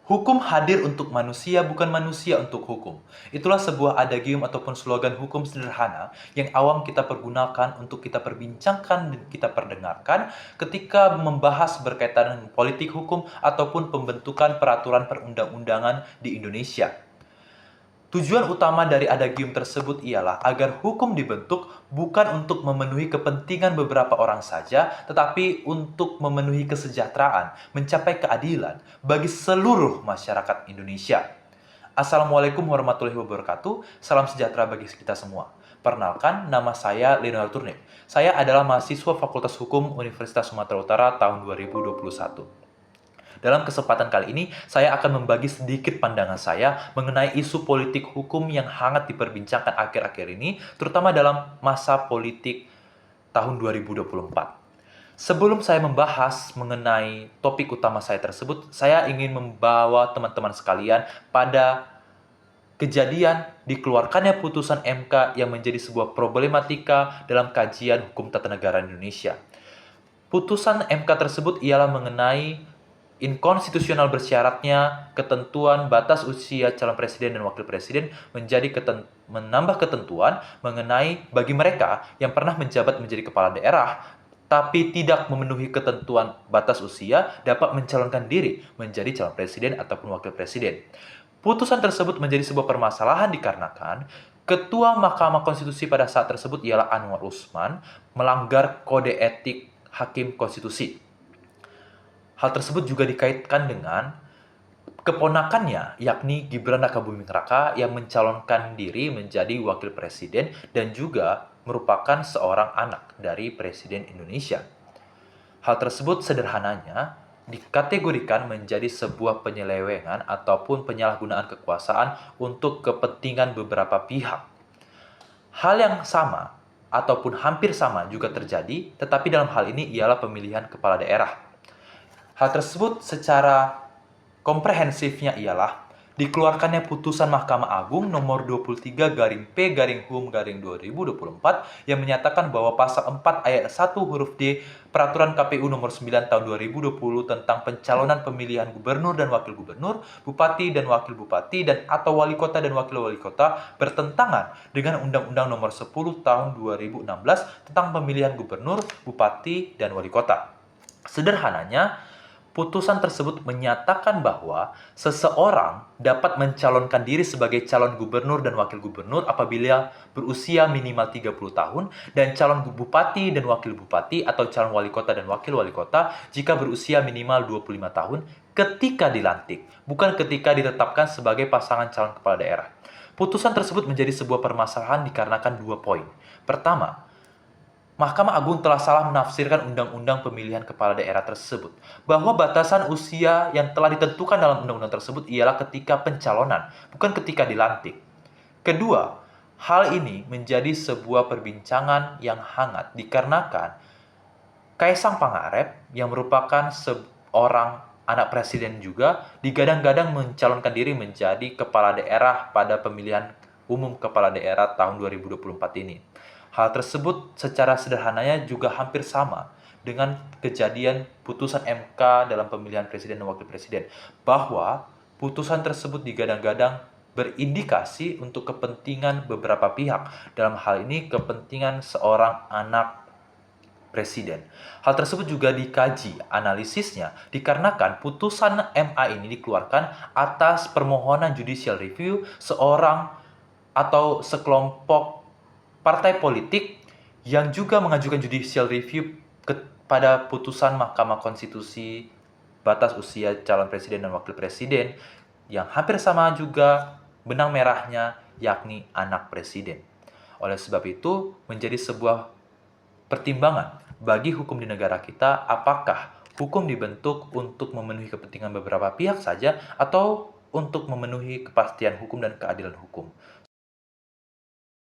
Hukum hadir untuk manusia, bukan manusia untuk hukum. Itulah sebuah adagium ataupun slogan hukum sederhana yang awam kita pergunakan untuk kita perbincangkan dan kita perdengarkan ketika membahas berkaitan dengan politik hukum ataupun pembentukan peraturan perundang-undangan di Indonesia. Tujuan utama dari adagium tersebut ialah agar hukum dibentuk bukan untuk memenuhi kepentingan beberapa orang saja, tetapi untuk memenuhi kesejahteraan, mencapai keadilan bagi seluruh masyarakat Indonesia. Assalamualaikum warahmatullahi wabarakatuh, salam sejahtera bagi kita semua. Perkenalkan, nama saya Leonardo Turnip. Saya adalah mahasiswa Fakultas Hukum Universitas Sumatera Utara tahun 2021. Dalam kesempatan kali ini, saya akan membagi sedikit pandangan saya mengenai isu politik hukum yang hangat diperbincangkan akhir-akhir ini, terutama dalam masa politik tahun 2024. Sebelum saya membahas mengenai topik utama saya tersebut, saya ingin membawa teman-teman sekalian pada kejadian dikeluarkannya putusan MK yang menjadi sebuah problematika dalam kajian hukum tata negara Indonesia. Putusan MK tersebut ialah mengenai inkonstitusional bersyaratnya ketentuan batas usia calon presiden dan wakil presiden menjadi menambah ketentuan mengenai bagi mereka yang pernah menjabat menjadi kepala daerah tapi tidak memenuhi ketentuan batas usia dapat mencalonkan diri menjadi calon presiden ataupun wakil presiden. Putusan tersebut menjadi sebuah permasalahan dikarenakan Ketua Mahkamah Konstitusi pada saat tersebut ialah Anwar Usman melanggar kode etik Hakim Konstitusi. Hal tersebut juga dikaitkan dengan keponakannya, yakni Gibran Rakabuming Raka yang mencalonkan diri menjadi wakil presiden dan juga merupakan seorang anak dari Presiden Indonesia. Hal tersebut sederhananya dikategorikan menjadi sebuah penyelewengan ataupun penyalahgunaan kekuasaan untuk kepentingan beberapa pihak. Hal yang sama ataupun hampir sama juga terjadi, tetapi dalam hal ini ialah pemilihan kepala daerah. Hal tersebut secara komprehensifnya ialah dikeluarkannya putusan Mahkamah Agung nomor 23-P-HUM-2024 yang menyatakan bahwa pasal 4 ayat 1 huruf D Peraturan KPU nomor 9 tahun 2020 tentang pencalonan pemilihan gubernur dan wakil gubernur, bupati dan wakil bupati dan atau wali kota dan wakil wali kota bertentangan dengan Undang-Undang nomor 10 tahun 2016 tentang pemilihan gubernur, bupati dan wali kota. Sederhananya, putusan tersebut menyatakan bahwa seseorang dapat mencalonkan diri sebagai calon gubernur dan wakil gubernur apabila berusia minimal 30 tahun dan calon bupati dan wakil bupati atau calon wali kota dan wakil wali kota jika berusia minimal 25 tahun ketika dilantik, bukan ketika ditetapkan sebagai pasangan calon kepala daerah. Putusan tersebut menjadi sebuah permasalahan dikarenakan dua poin. Pertama, Mahkamah Agung telah salah menafsirkan undang-undang pemilihan kepala daerah tersebut, bahwa batasan usia yang telah ditentukan dalam undang-undang tersebut ialah ketika pencalonan, bukan ketika dilantik. Kedua, hal ini menjadi sebuah perbincangan yang hangat dikarenakan Kaisang Pangarep yang merupakan seorang anak presiden juga digadang-gadang mencalonkan diri menjadi kepala daerah pada pemilihan umum kepala daerah tahun 2024 ini. Hal tersebut secara sederhananya juga hampir sama dengan kejadian putusan MK dalam pemilihan presiden dan wakil presiden, bahwa putusan tersebut digadang-gadang berindikasi untuk kepentingan beberapa pihak, dalam hal ini kepentingan seorang anak presiden. Hal tersebut juga dikaji analisisnya dikarenakan putusan MA ini dikeluarkan atas permohonan judicial review seorang atau sekelompok partai politik yang juga mengajukan judicial review kepada putusan Mahkamah Konstitusi batas usia calon presiden dan wakil presiden yang hampir sama juga benang merahnya, yakni anak presiden. Oleh sebab itu, menjadi sebuah pertimbangan bagi hukum di negara kita, apakah hukum dibentuk untuk memenuhi kepentingan beberapa pihak saja atau untuk memenuhi kepastian hukum dan keadilan hukum.